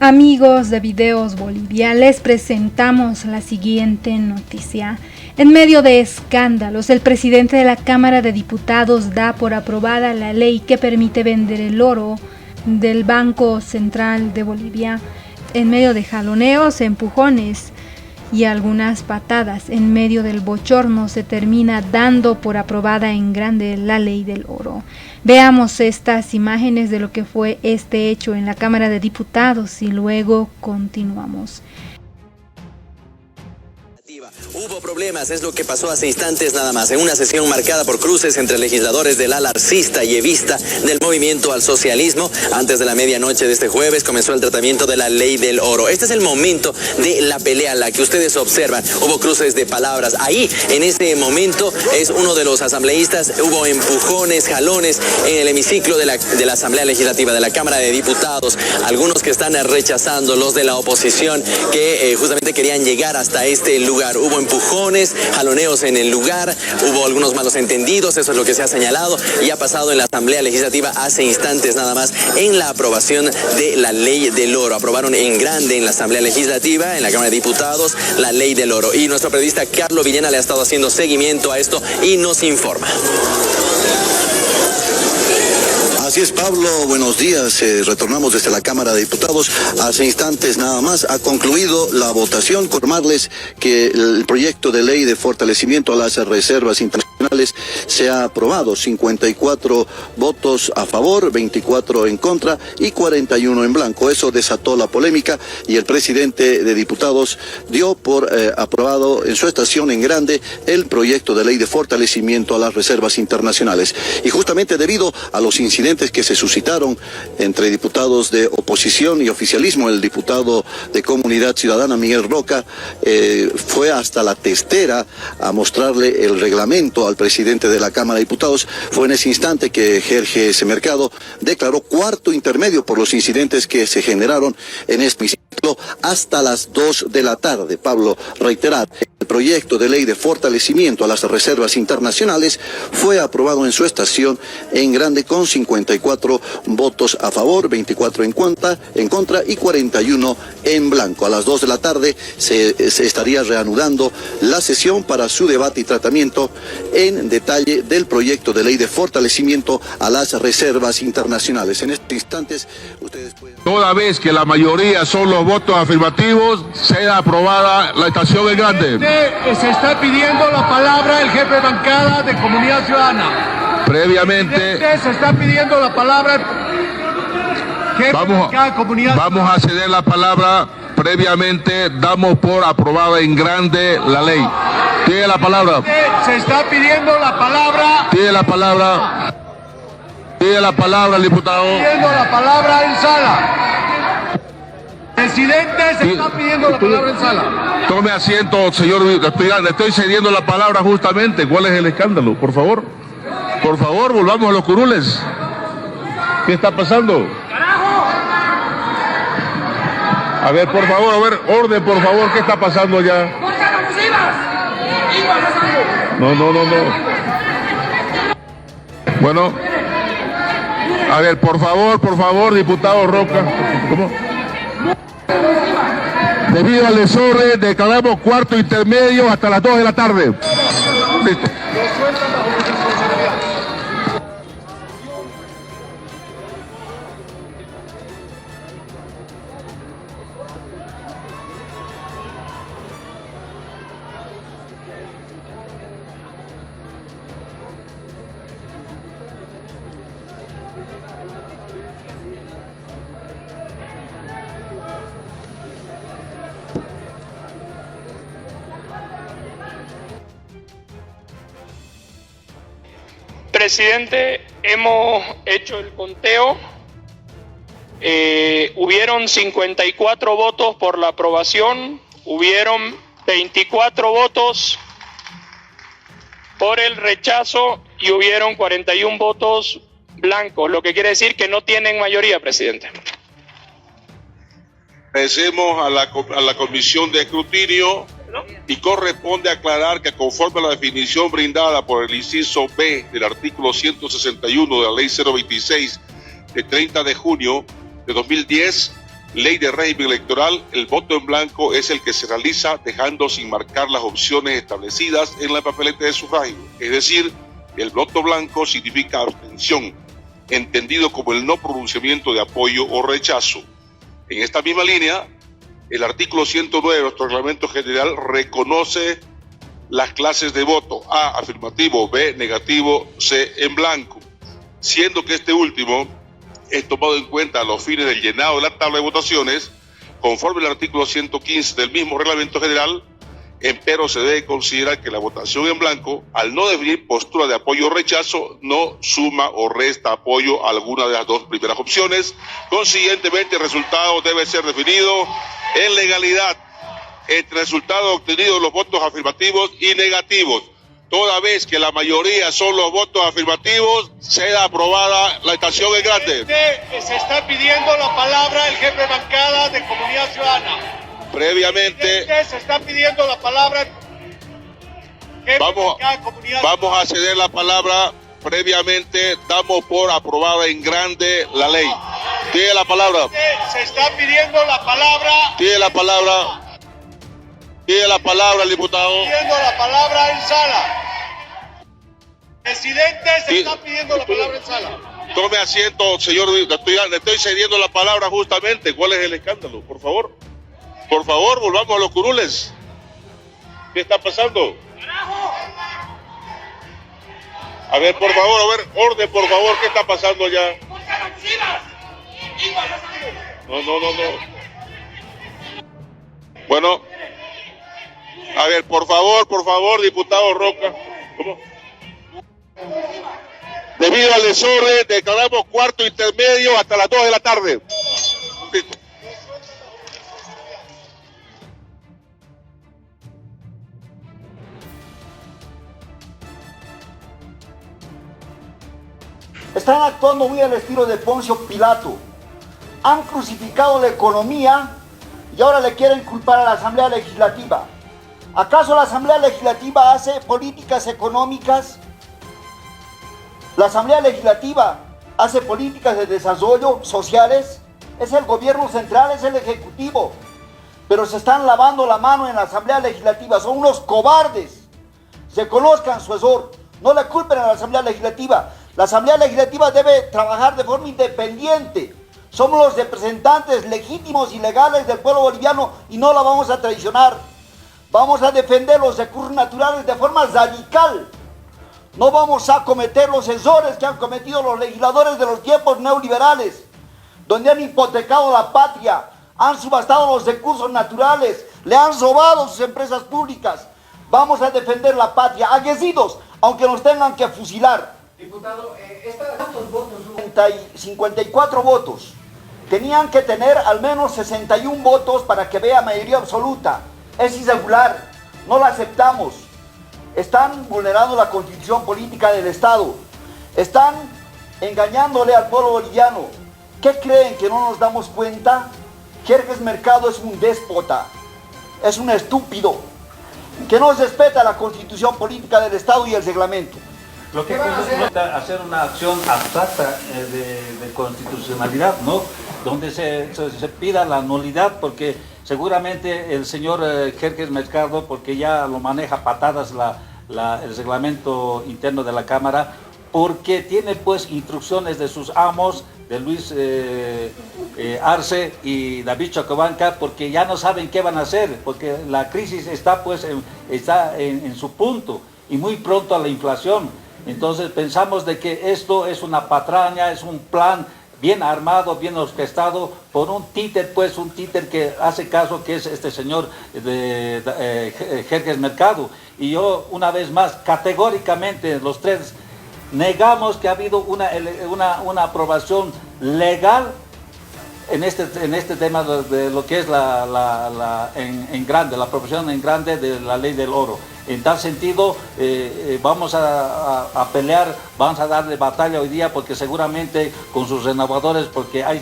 Amigos de Videos Bolivia, les presentamos la siguiente noticia. En medio de escándalos, el presidente de la Cámara de Diputados da por aprobada la ley que permite vender el oro del Banco Central de Bolivia. En medio de jaloneos, empujones y algunas patadas, en medio del bochorno, se termina dando por aprobada en grande la ley del oro. Veamos estas imágenes de lo que fue este hecho en la Cámara de Diputados y luego continuamos. Hubo problemas, es lo que pasó hace instantes nada más, en una sesión marcada por cruces entre legisladores del ala arcista y evista del movimiento al socialismo. Antes de la medianoche de este jueves comenzó el tratamiento de la ley del oro. Este es el momento de la pelea, la que ustedes observan. Hubo cruces de palabras. Ahí, en este momento, es uno de los asambleístas. Hubo empujones, jalones en el hemiciclo de la Asamblea Legislativa, de la Cámara de Diputados. Algunos que están rechazando, los de la oposición, que justamente querían llegar hasta este lugar. Hubo empujones, jaloneos en el lugar, hubo algunos malos entendidos, eso es lo que se ha señalado y ha pasado en la Asamblea Legislativa hace instantes nada más en la aprobación de la ley del oro. Aprobaron en grande en la Asamblea Legislativa, en la Cámara de Diputados, la ley del oro. Y nuestro periodista Carlos Villena le ha estado haciendo seguimiento a esto y nos informa. Así es, Pablo, buenos días. Retornamos desde la Cámara de Diputados. Hace instantes nada más ha concluido la votación. Informarles que el proyecto de ley de fortalecimiento a las reservas internacionales se ha aprobado. 54 votos a favor, 24 en contra y 41 en blanco. Eso desató la polémica y el presidente de diputados dio por aprobado en su estación en grande el proyecto de ley de fortalecimiento a las reservas internacionales. Y justamente debido a los incidentes que se suscitaron entre diputados de oposición y oficialismo, el diputado de Comunidad Ciudadana, Miguel Roca, fue hasta la testera a mostrarle el reglamento al presidente de la Cámara de Diputados. Fue en ese instante que Jorge S. Mercado declaró cuarto intermedio por los incidentes que se generaron en este hemiciclo hasta las 2 de la tarde. Pablo, reiterar, el proyecto de ley de fortalecimiento a las reservas internacionales fue aprobado en su estación en grande con 54 votos a favor, 24 en contra y 41 en blanco. A las 2 de la tarde se estaría reanudando la sesión para su debate y tratamiento en detalle del proyecto de ley de fortalecimiento a las reservas internacionales. En estos instantes, ustedes pueden... Toda vez que la mayoría son los votos afirmativos, sea aprobada la estación en grande. Se está pidiendo la palabra el jefe de bancada de Comunidad Ciudadana. Previamente se está pidiendo la palabra. Vamos a ceder la palabra. Previamente damos por aprobada en grande la ley. Tiene la palabra. Se está pidiendo la palabra. Tiene la palabra. Tiene la palabra el diputado. Pidiendo la palabra en sala. Presidente, se está pidiendo la palabra en sala. Tome asiento, señor. Le estoy cediendo la palabra justamente. ¿Cuál es el escándalo? Por favor. Por favor, volvamos a los curules. ¿Qué está pasando? A ver, por favor, a ver, orden, por favor, ¿qué está pasando allá? No. Bueno, a ver, por favor, diputado Roca. ¿Cómo? Debido al desorden, declaramos cuarto intermedio hasta las 2 de la tarde. Listo. Presidente, hemos hecho el conteo. Hubieron 54 votos por la aprobación, hubieron 24 votos por el rechazo y hubieron 41 votos blancos, lo que quiere decir que no tienen mayoría, presidente. Agradecemos a la Comisión de Escrutinio y corresponde aclarar que conforme a la definición brindada por el inciso B del artículo 161 de la Ley 026 de 30 de junio de 2010, Ley de Régimen Electoral, el voto en blanco es el que se realiza dejando sin marcar las opciones establecidas en la papeleta de sufragio. Es decir, el voto blanco significa abstención, entendido como el no pronunciamiento de apoyo o rechazo. En esta misma línea, el artículo 109 de nuestro reglamento general reconoce las clases de voto: A, afirmativo; B, negativo; C, en blanco, siendo que este último es tomado en cuenta a los fines del llenado de la tabla de votaciones, conforme al artículo 115 del mismo reglamento general. Empero se debe considerar que la votación en blanco, al no definir postura de apoyo o rechazo, no suma o resta apoyo a alguna de las dos primeras opciones. Consiguientemente, el resultado debe ser definido en legalidad entre el resultado obtenido de los votos afirmativos y negativos. Toda vez que la mayoría son los votos afirmativos, será aprobada la estación en grande. Se está pidiendo la palabra el jefe de bancada de Comunidad Ciudadana. Previamente, Se está pidiendo la palabra. Vamos a ceder la palabra. Previamente, damos por aprobada en grande la ley. Tiene la palabra. Se está pidiendo la palabra. Tiene la palabra. Tiene la palabra el diputado. Pidiendo la palabra en sala. Presidente, se está pidiendo la palabra en sala. Tome asiento, señor. Le estoy cediendo la palabra justamente. ¿Cuál es el escándalo? Por favor. Por favor, volvamos a los curules. ¿Qué está pasando? A ver, por favor, orden, por favor. ¿Qué está pasando ya? No. Bueno. A ver, por favor, diputado Roca. ¿Cómo? Debido al desorden, declaramos cuarto intermedio hasta las 2 de la tarde. Listo. Están actuando muy al estilo de Poncio Pilato. Han crucificado la economía y ahora le quieren culpar a la Asamblea Legislativa. ¿Acaso la Asamblea Legislativa hace políticas económicas? ¿La Asamblea Legislativa hace políticas de desarrollo sociales? Es el gobierno central, es el ejecutivo. Pero se están lavando la mano en la Asamblea Legislativa. Son unos cobardes. Se conozcan su error. No le culpen a la Asamblea Legislativa. La Asamblea Legislativa debe trabajar de forma independiente. Somos los representantes legítimos y legales del pueblo boliviano y no la vamos a traicionar. Vamos a defender los recursos naturales de forma radical. No vamos a cometer los errores que han cometido los legisladores de los tiempos neoliberales, donde han hipotecado la patria, han subastado los recursos naturales, le han robado sus empresas públicas. Vamos a defender la patria, aguerridos, aunque nos tengan que fusilar. Diputado, ¿cuántos votos? 54 votos. Tenían que tener al menos 61 votos para que vea mayoría absoluta. Es irregular, no la aceptamos. Están vulnerando la constitución política del Estado. Están engañándole al pueblo boliviano. ¿Qué creen, que no nos damos cuenta? Jerjes Mercado es un déspota, es un estúpido, que no respeta la constitución política del Estado y el reglamento. Lo que hacer una acción abstracta de constitucionalidad, ¿no? Donde se pida la nulidad, porque seguramente el señor Jerjes Mercado, porque ya lo maneja patadas el reglamento interno de la Cámara, porque tiene pues instrucciones de sus amos, de Luis Arce y David Chocobanca, porque ya no saben qué van a hacer, porque la crisis está pues en su punto y muy pronto a la inflación. Entonces pensamos de que esto es una patraña, es un plan bien armado, bien orquestado por un títer, pues un títer que hace caso, que es este señor Jerjes Mercado. Y yo una vez más, categóricamente los tres, negamos que ha habido una aprobación legal en este tema de lo que es en grande, la aprobación en grande de la ley del oro. En tal sentido, vamos a pelear, vamos a darle batalla hoy día, porque seguramente con sus renovadores, porque hay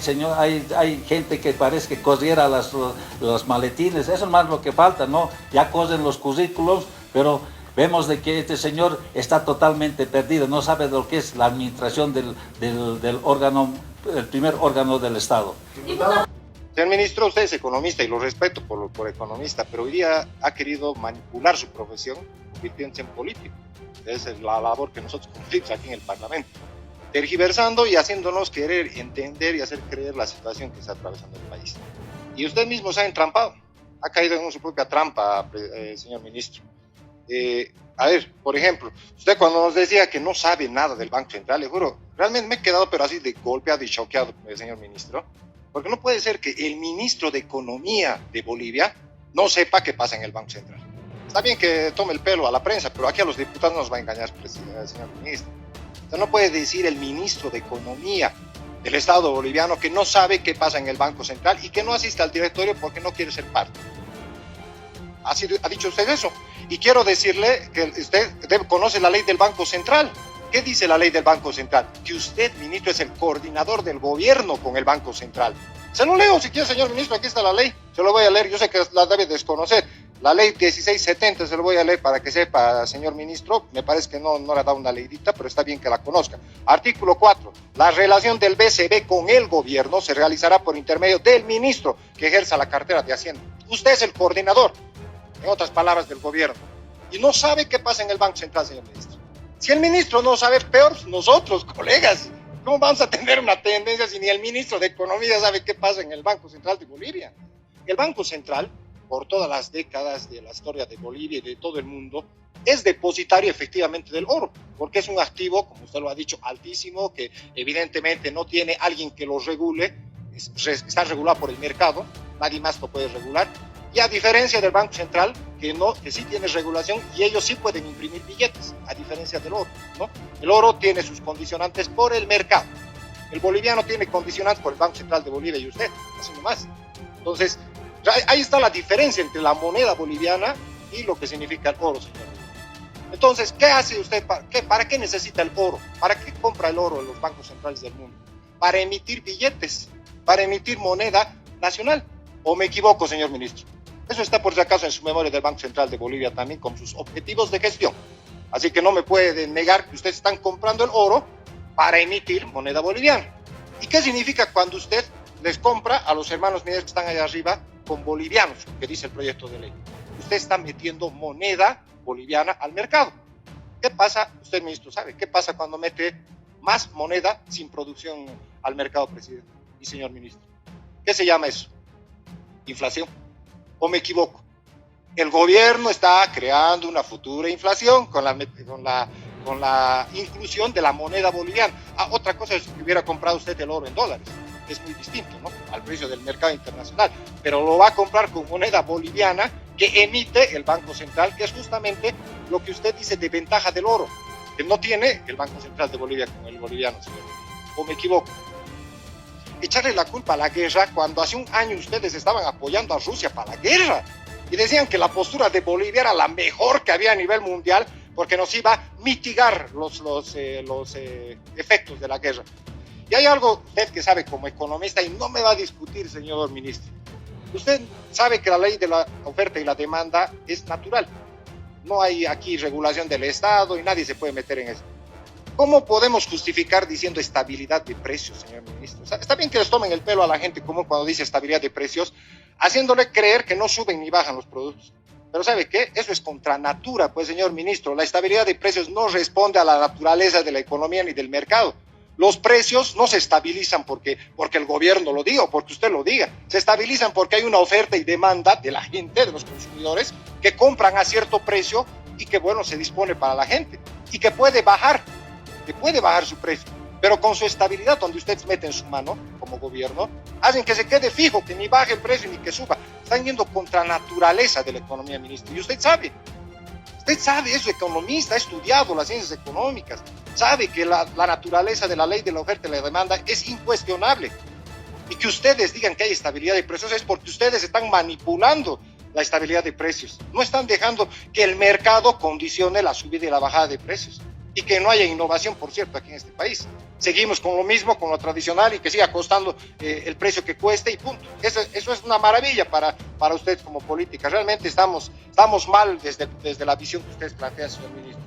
gente que parece que corriera los maletines, eso es más lo que falta, ¿no? Ya corren los currículos, pero vemos de que este señor está totalmente perdido, no sabe lo que es la administración del órgano, el primer órgano del Estado. Señor ministro, usted es economista y lo respeto por economista, pero hoy día ha querido manipular su profesión convirtiéndose en político. Esa es la labor que nosotros cumplimos aquí en el Parlamento, tergiversando y haciéndonos querer entender y hacer creer la situación que está atravesando el país. Y usted mismo se ha entrampado, ha caído en su propia trampa, señor ministro. A ver, por ejemplo, usted cuando nos decía que no sabe nada del Banco Central, le juro, realmente me he quedado pero así de golpeado y choqueado, señor ministro, porque no puede ser que el ministro de Economía de Bolivia no sepa qué pasa en el Banco Central. Está bien que tome el pelo a la prensa, pero aquí a los diputados nos va a engañar, señor ministro. Usted no puede decir el ministro de Economía del Estado boliviano que no sabe qué pasa en el Banco Central y que no asiste al directorio porque no quiere ser parte. ¿Ha dicho usted eso? Y quiero decirle que usted conoce la ley del Banco Central. ¿Qué dice la ley del Banco Central? Que usted, ministro, es el coordinador del gobierno con el Banco Central. Se lo leo si quiere, señor ministro, aquí está la ley. Se lo voy a leer, yo sé que la debe desconocer. La ley 1670 se lo voy a leer para que sepa, señor ministro. Me parece que no le ha dado una leidita, pero está bien que la conozca. Artículo 4. La relación del BCB con el gobierno se realizará por intermedio del ministro que ejerza la cartera de Hacienda. Usted es el coordinador, en otras palabras, del gobierno. Y no sabe qué pasa en el Banco Central, señor ministro. Si el ministro no sabe, peor nosotros, colegas. ¿Cómo vamos a tener una tendencia si ni el ministro de Economía sabe qué pasa en el Banco Central de Bolivia? El Banco Central, por todas las décadas de la historia de Bolivia y de todo el mundo, es depositario efectivamente del oro, porque es un activo, como usted lo ha dicho, altísimo, que evidentemente no tiene alguien que lo regule, está regulado por el mercado, nadie más lo puede regular. Y a diferencia del Banco Central, que sí tiene regulación y ellos sí pueden imprimir billetes, a diferencia del oro, ¿no? El oro tiene sus condicionantes por el mercado. El boliviano tiene condicionantes por el Banco Central de Bolivia y usted, así nomás. Entonces, ahí está la diferencia entre la moneda boliviana y lo que significa el oro, señor. Entonces, ¿qué hace usted? ¿Para qué necesita el oro? ¿Para qué compra el oro en los bancos centrales del mundo? Para emitir billetes, para emitir moneda nacional. ¿O me equivoco, señor ministro? Eso está por si acaso en su memoria del Banco Central de Bolivia también con sus objetivos de gestión. Así que no me puede negar que ustedes están comprando el oro para emitir moneda boliviana. ¿Y qué significa cuando usted les compra a los hermanos mineros que están allá arriba con bolivianos, que dice el proyecto de ley? Usted está metiendo moneda boliviana al mercado. ¿Qué pasa? Usted, ministro, sabe. ¿Qué pasa cuando mete más moneda sin producción al mercado, presidente y señor ministro? ¿Qué se llama eso? Inflación. ¿O me equivoco? El gobierno está creando una futura inflación con la inclusión de la moneda boliviana. Otra cosa es que hubiera comprado usted el oro en dólares. Es muy distinto, ¿no? Al precio del mercado internacional. Pero lo va a comprar con moneda boliviana que emite el Banco Central, que es justamente lo que usted dice de ventaja del oro, que no tiene el Banco Central de Bolivia con el boliviano, señor. ¿O me equivoco? Echarle la culpa a la guerra cuando hace un año ustedes estaban apoyando a Rusia para la guerra y decían que la postura de Bolivia era la mejor que había a nivel mundial porque nos iba a mitigar los efectos de la guerra. Y hay algo usted que sabe como economista y no me va a discutir, señor ministro. Usted sabe que la ley de la oferta y la demanda es natural. No hay aquí regulación del Estado y nadie se puede meter en eso. ¿Cómo podemos justificar diciendo estabilidad de precios, señor ministro? O sea, está bien que les tomen el pelo a la gente común cuando dice estabilidad de precios, haciéndole creer que no suben ni bajan los productos. Pero ¿sabe qué? Eso es contra natura, pues, señor ministro. La estabilidad de precios no responde a la naturaleza de la economía ni del mercado. Los precios no se estabilizan porque el gobierno lo diga o porque usted lo diga. Se estabilizan porque hay una oferta y demanda de la gente, de los consumidores, que compran a cierto precio y que, bueno, se dispone para la gente y que puede bajar su precio, pero con su estabilidad, donde ustedes meten su mano como gobierno, hacen que se quede fijo, que ni baje el precio ni que suba. Están yendo contra naturaleza de la economía, ministro, y usted sabe, es economista, ha estudiado las ciencias económicas, sabe que la naturaleza de la ley de la oferta y la demanda es incuestionable, y que ustedes digan que hay estabilidad de precios es porque ustedes están manipulando la estabilidad de precios, no están dejando que el mercado condicione la subida y la bajada de precios. Y que no haya innovación, por cierto, aquí en este país. Seguimos con lo mismo, con lo tradicional y que siga costando el precio que cueste y punto. Eso es una maravilla para ustedes como política. Realmente estamos mal desde la visión que ustedes plantean, señor ministro.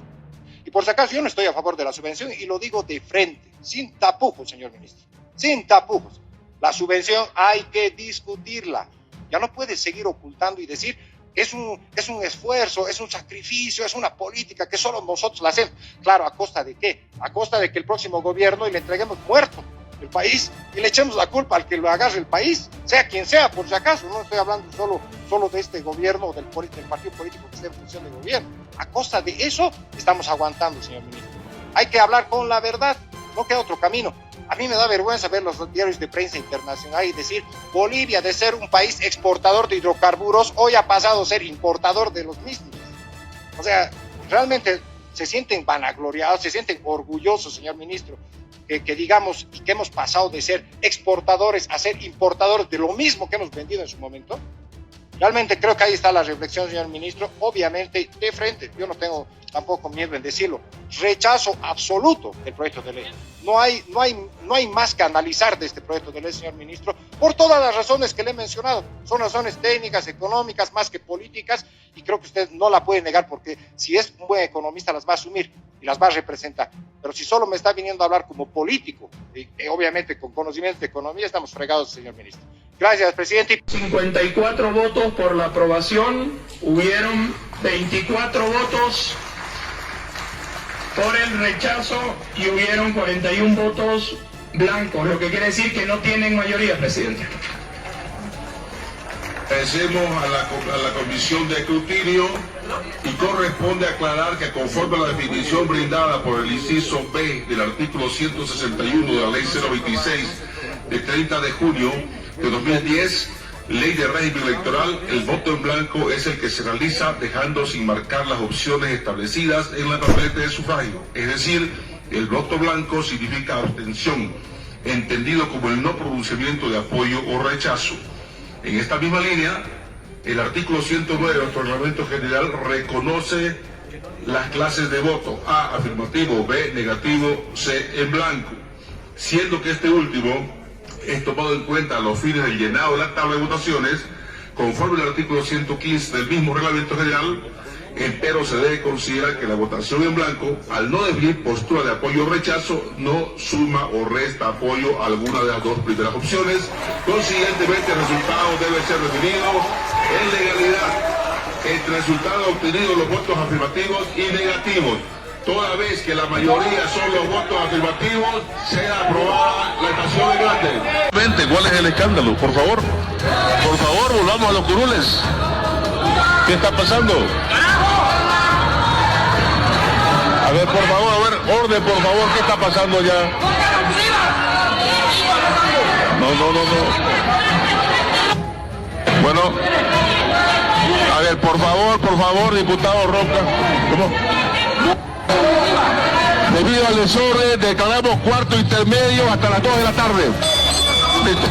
Y por si acaso, yo no estoy a favor de la subvención y lo digo de frente, sin tapujos, señor ministro, sin tapujos. La subvención hay que discutirla. Ya no puedes seguir ocultando y decir es un esfuerzo, es un sacrificio, es una política que solo nosotros la hacemos. Claro, ¿a costa de qué? A costa de que el próximo gobierno y le entreguemos muerto el país y le echemos la culpa al que lo agarre el país, sea quien sea, por si acaso. No estoy hablando solo de este gobierno o del partido político que esté en función de gobierno. A costa de eso estamos aguantando, señor ministro. Hay que hablar con la verdad, no queda otro camino. A mí me da vergüenza ver los diarios de prensa internacional y decir Bolivia, de ser un país exportador de hidrocarburos, hoy ha pasado a ser importador de los mismos. O sea, realmente se sienten vanagloriados, se sienten orgullosos, señor ministro, que digamos que hemos pasado de ser exportadores a ser importadores de lo mismo que hemos vendido en su momento. Realmente creo que ahí está la reflexión, señor ministro. Obviamente, de frente, yo no tengo tampoco miedo en decirlo, rechazo absoluto del proyecto de ley. No hay más que analizar de este proyecto de ley, señor ministro, por todas las razones que le he mencionado. Son razones técnicas, económicas, más que políticas, y creo que usted no la puede negar, porque si es un buen economista las va a asumir y las va a representar. Pero si solo me está viniendo a hablar como político, y obviamente con conocimientos de economía, estamos fregados, señor ministro. Gracias, presidente. 54 votos por la aprobación, hubieron 24 votos por el rechazo y hubieron 41 votos blancos, lo que quiere decir que no tienen mayoría, presidente. Agradecemos a la comisión de escrutinio y corresponde aclarar que conforme a la definición brindada por el inciso B del artículo 161 de la ley 026 de 30 de junio de 2010, ley de régimen electoral, el voto en blanco es el que se realiza dejando sin marcar las opciones establecidas en la papeleta de sufragio. Es decir, el voto blanco significa abstención, entendido como el no pronunciamiento de apoyo o rechazo. En esta misma línea, el artículo 109 de nuestro reglamento general reconoce las clases de voto: A, afirmativo; B, negativo; C, en blanco, siendo que este último es tomado en cuenta a los fines del llenado de la tabla de votaciones, conforme al artículo 115 del mismo reglamento general. Empero se debe considerar que la votación en blanco, al no definir postura de apoyo o rechazo, no suma o resta apoyo a alguna de las dos primeras opciones. Consiguientemente, el resultado debe ser definido en legalidad entre el resultado obtenido, los votos afirmativos y negativos. Toda vez que la mayoría son los votos afirmativos, sea aprobada la estación de grande. ¿Cuál es el escándalo? Por favor, volvamos a los curules. ¿Qué está pasando? A ver, por favor, orden, por favor, ¿qué está pasando ya? No. Bueno, a ver, por favor, diputado Roca. ¿Cómo? Debido al desorden, declaramos cuarto intermedio hasta las 2 de la tarde. Listo.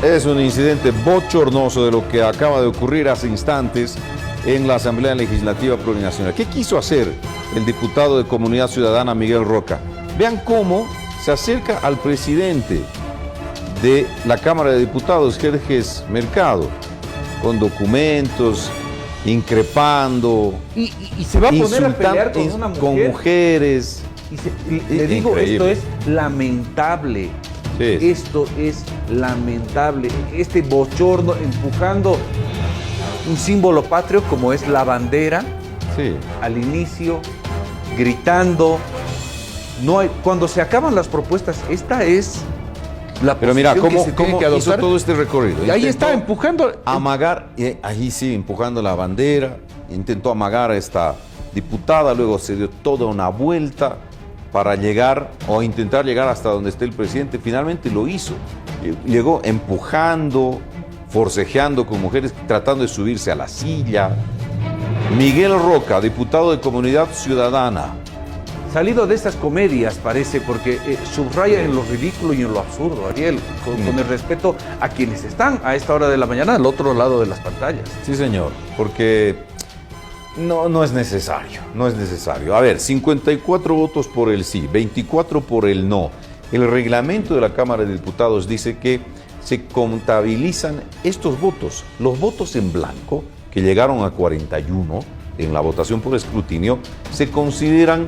Es un incidente bochornoso de lo que acaba de ocurrir hace instantes en la Asamblea Legislativa Plurinacional. ¿Qué quiso hacer el diputado de Comunidad Ciudadana Miguel Roca? Vean cómo se acerca al presidente de la Cámara de Diputados, Jerjes Mercado, con documentos, increpando, y se va a poner a pelear con una mujer, con mujeres. Le digo, increíble. Esto es lamentable. Sí. Esto es lamentable. Este bochorno empujando un símbolo patrio como es la bandera, sí, al inicio, gritando. No hay, cuando se acaban las propuestas, esta es la Pero mira, ¿cómo que hizo todo este recorrido? Y ahí está empujando. Amagar, ahí sí, empujando la bandera, intentó amagar a esta diputada, luego se dio toda una vuelta para llegar o intentar llegar hasta donde esté el presidente. Finalmente lo hizo. Llegó empujando, forcejeando con mujeres, tratando de subirse a la silla. Miguel Roca, diputado de Comunidad Ciudadana. Salido de esas comedias, parece, porque subraya en lo ridículo y en lo absurdo, Ariel, con el respeto a quienes están a esta hora de la mañana al otro lado de las pantallas. Sí, señor, porque no es necesario, no es necesario. A ver, 54 votos por el sí, 24 por el no. El reglamento de la Cámara de Diputados dice que se contabilizan estos votos, los votos en blanco, que llegaron a 41 en la votación por escrutinio, se consideran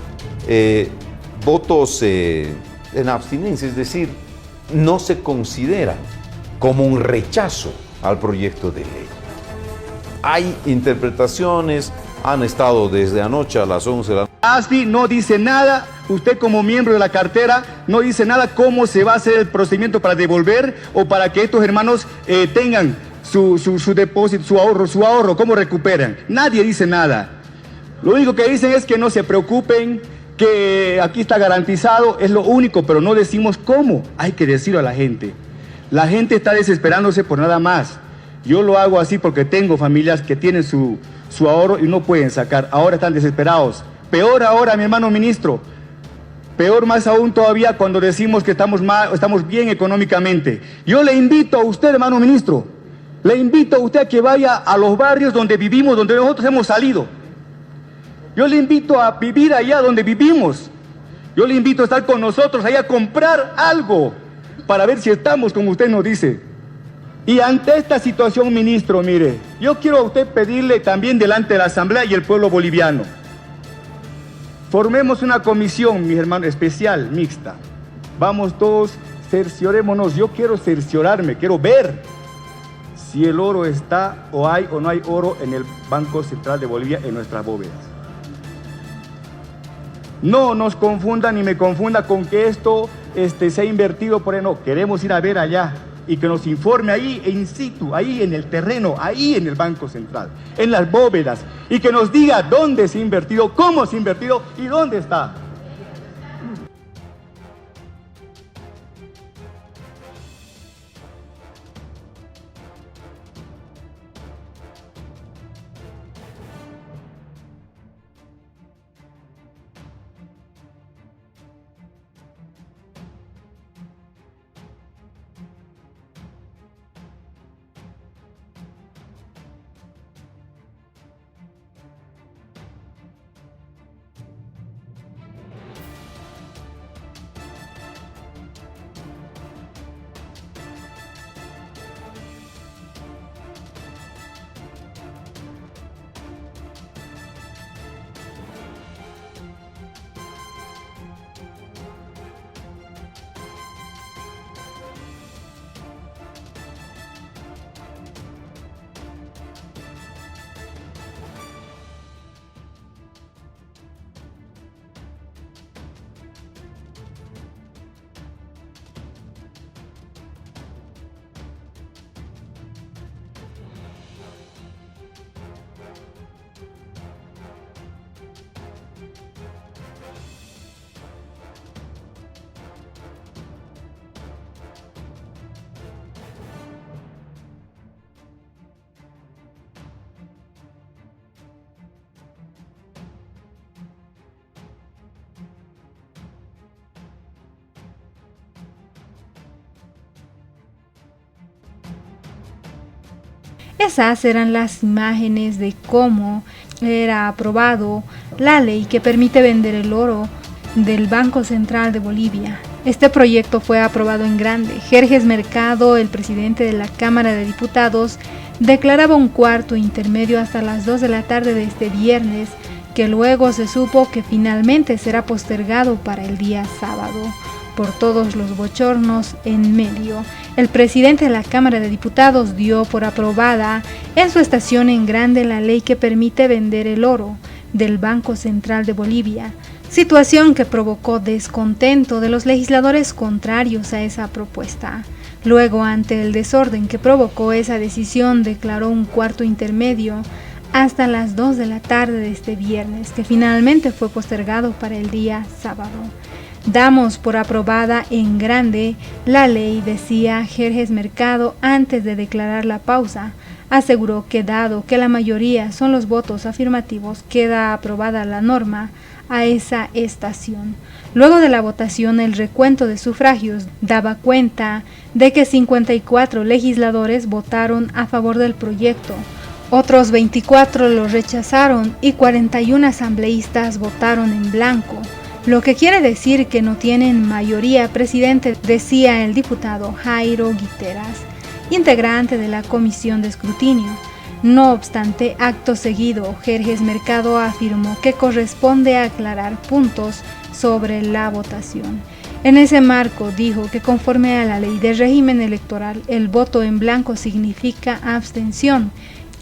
votos en abstinencia, es decir, no se considera como un rechazo al proyecto de ley. Hay interpretaciones, han estado desde anoche a las 11 de la noche. ASFI no dice nada, usted como miembro de la cartera no dice nada cómo se va a hacer el procedimiento para devolver o para que estos hermanos tengan su depósito, su ahorro, cómo recuperan. Nadie dice nada. Lo único que dicen es que no se preocupen, que aquí está garantizado, es lo único, pero no decimos cómo. Hay que decirlo a la gente. La gente está desesperándose por nada más. Yo lo hago así porque tengo familias que tienen su ahorro y no pueden sacar. Ahora están desesperados. Peor ahora, mi hermano ministro. Peor más aún todavía cuando decimos que estamos bien económicamente. Yo le invito a usted, hermano ministro, le invito a usted a que vaya a los barrios donde vivimos, donde nosotros hemos salido. Yo le invito a vivir allá donde vivimos. Yo le invito a estar con nosotros, allá a comprar algo, para ver si estamos como usted nos dice. Y ante esta situación, ministro, mire, yo quiero a usted pedirle también delante de la Asamblea y el pueblo boliviano. Formemos una comisión, mis hermanos, especial, mixta. Vamos todos, cerciorémonos. Yo quiero cerciorarme, quiero ver si el oro está o hay o no hay oro en el Banco Central de Bolivia, en nuestras bóvedas. No nos confunda ni me confunda con que esto se ha invertido por ahí. No, queremos ir a ver allá y que nos informe ahí in situ, ahí en el terreno, ahí en el Banco Central, en las bóvedas, y que nos diga dónde se ha invertido, cómo se ha invertido y dónde está. Esas eran las imágenes de cómo era aprobado la ley que permite vender el oro del Banco Central de Bolivia. Este proyecto fue aprobado en grande. Jerjes Mercado, el presidente de la Cámara de Diputados, declaraba un cuarto intermedio hasta las 2 de la tarde de este viernes, que luego se supo que finalmente será postergado para el día sábado. Por todos los bochornos en medio, el presidente de la Cámara de Diputados dio por aprobada en su estación en grande la ley que permite vender el oro del Banco Central de Bolivia, situación que provocó descontento de los legisladores contrarios a esa propuesta. Luego, ante el desorden que provocó esa decisión, declaró un cuarto intermedio hasta las 2 de la tarde de este viernes, que finalmente fue postergado para el día sábado. Damos por aprobada en grande la ley, decía Jerjes Mercado antes de declarar la pausa. Aseguró que dado que la mayoría son los votos afirmativos, queda aprobada la norma a esa estación. Luego de la votación, el recuento de sufragios daba cuenta de que 54 legisladores votaron a favor del proyecto, otros 24 lo rechazaron y 41 asambleístas votaron en blanco, lo que quiere decir que no tienen mayoría, presidente, decía el diputado Jairo Guiteras, integrante de la comisión de escrutinio. No obstante, acto seguido, Jerjes Mercado afirmó que corresponde aclarar puntos sobre la votación. En ese marco dijo que conforme a la ley de régimen electoral, el voto en blanco significa abstención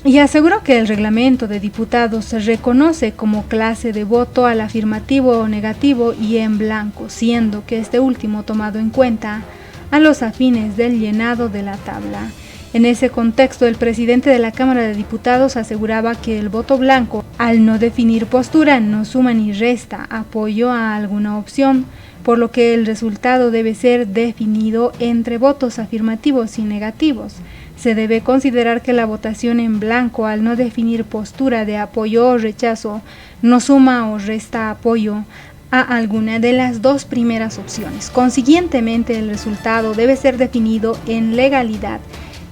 y aseguró que el reglamento de diputados se reconoce como clase de voto al afirmativo o negativo y en blanco, siendo que este último tomado en cuenta a los afines del llenado de la tabla. En ese contexto, el presidente de la Cámara de Diputados aseguraba que el voto blanco, al no definir postura, no suma ni resta apoyo a alguna opción, por lo que el resultado debe ser definido entre votos afirmativos y negativos. Se debe considerar que la votación en blanco, al no definir postura de apoyo o rechazo, no suma o resta apoyo a alguna de las dos primeras opciones. Consiguientemente, el resultado debe ser definido en legalidad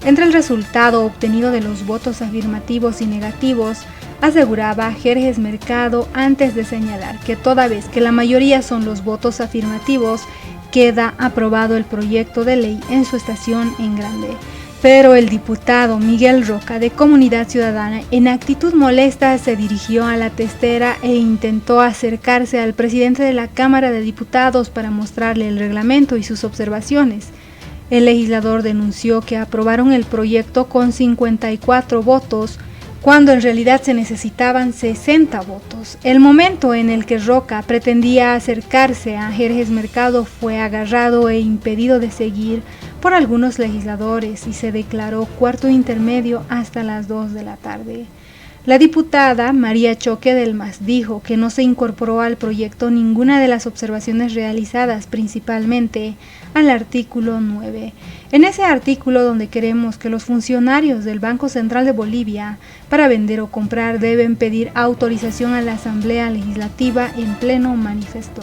entre el resultado obtenido de los votos afirmativos y negativos, aseguraba Jerjes Mercado antes de señalar que toda vez que la mayoría son los votos afirmativos, queda aprobado el proyecto de ley en su estación en grande. Pero el diputado Miguel Roca de Comunidad Ciudadana, en actitud molesta, se dirigió a la testera e intentó acercarse al presidente de la Cámara de Diputados para mostrarle el reglamento y sus observaciones. El legislador denunció que aprobaron el proyecto con 54 votos, cuando en realidad se necesitaban 60 votos. El momento en el que Roca pretendía acercarse a Jerjes Mercado fue agarrado e impedido de seguir por algunos legisladores y se declaró cuarto intermedio hasta las 2 de la tarde. La diputada María Choque del MAS dijo que no se incorporó al proyecto ninguna de las observaciones realizadas, principalmente al artículo 9. En ese artículo, donde queremos que los funcionarios del Banco Central de Bolivia para vender o comprar deben pedir autorización a la Asamblea Legislativa en pleno, manifestó.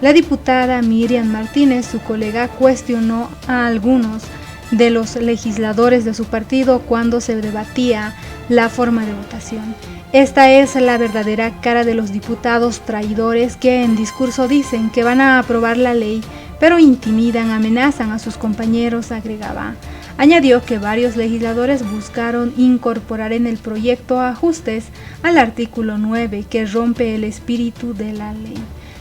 La diputada Miriam Martínez, su colega, cuestionó a algunos de los legisladores de su partido cuando se debatía la forma de votación. Esta es la verdadera cara de los diputados traidores que en discurso dicen que van a aprobar la ley, pero intimidan, amenazan a sus compañeros, agregaba. Añadió que varios legisladores buscaron incorporar en el proyecto ajustes al artículo 9 que rompe el espíritu de la ley.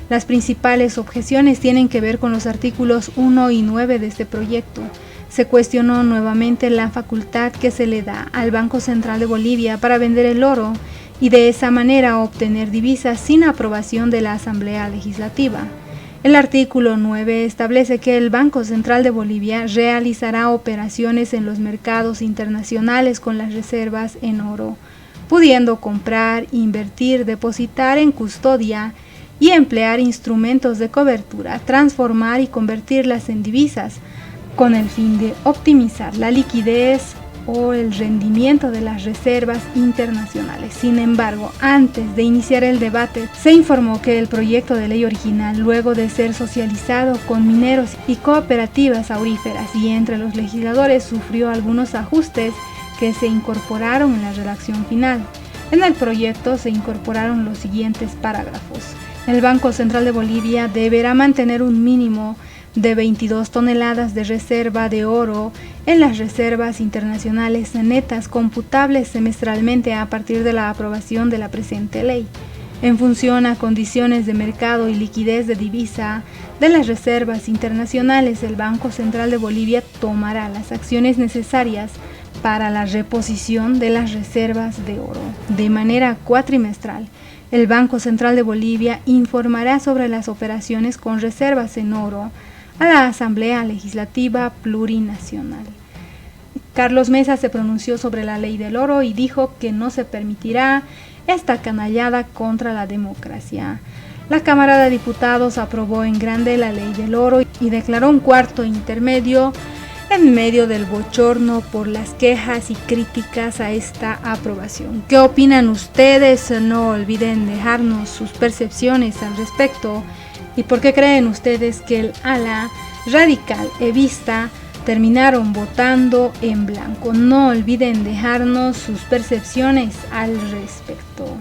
Las principales objeciones tienen que ver con los artículos 1 y 9 de este proyecto. Se cuestionó nuevamente la facultad que se le da al Banco Central de Bolivia para vender el oro y de esa manera obtener divisas sin aprobación de la Asamblea Legislativa. El artículo 9 establece que el Banco Central de Bolivia realizará operaciones en los mercados internacionales con las reservas en oro, pudiendo comprar, invertir, depositar en custodia y emplear instrumentos de cobertura, transformar y convertirlas en divisas, con el fin de optimizar la liquidez o el rendimiento de las reservas internacionales. Sin embargo, antes de iniciar el debate, se informó que el proyecto de ley original, luego de ser socializado con mineros y cooperativas auríferas y entre los legisladores, sufrió algunos ajustes que se incorporaron en la redacción final. En el proyecto se incorporaron los siguientes parágrafos. El Banco Central de Bolivia deberá mantener un mínimo de 22 toneladas de reserva de oro en las reservas internacionales netas computables semestralmente a partir de la aprobación de la presente ley. En función a condiciones de mercado y liquidez de divisa de las reservas internacionales, el Banco Central de Bolivia tomará las acciones necesarias para la reposición de las reservas de oro. De manera cuatrimestral, el Banco Central de Bolivia informará sobre las operaciones con reservas en oro a la Asamblea Legislativa Plurinacional. Carlos Mesa se pronunció sobre la ley del oro y dijo que no se permitirá esta canallada contra la democracia. La Cámara de Diputados aprobó en grande la ley del oro y declaró un cuarto intermedio en medio del bochorno por las quejas y críticas a esta aprobación. ¿Qué opinan ustedes? No olviden dejarnos sus percepciones al respecto. ¿Y por qué creen ustedes que el ala radical evista terminaron votando en blanco? No olviden dejarnos sus percepciones al respecto.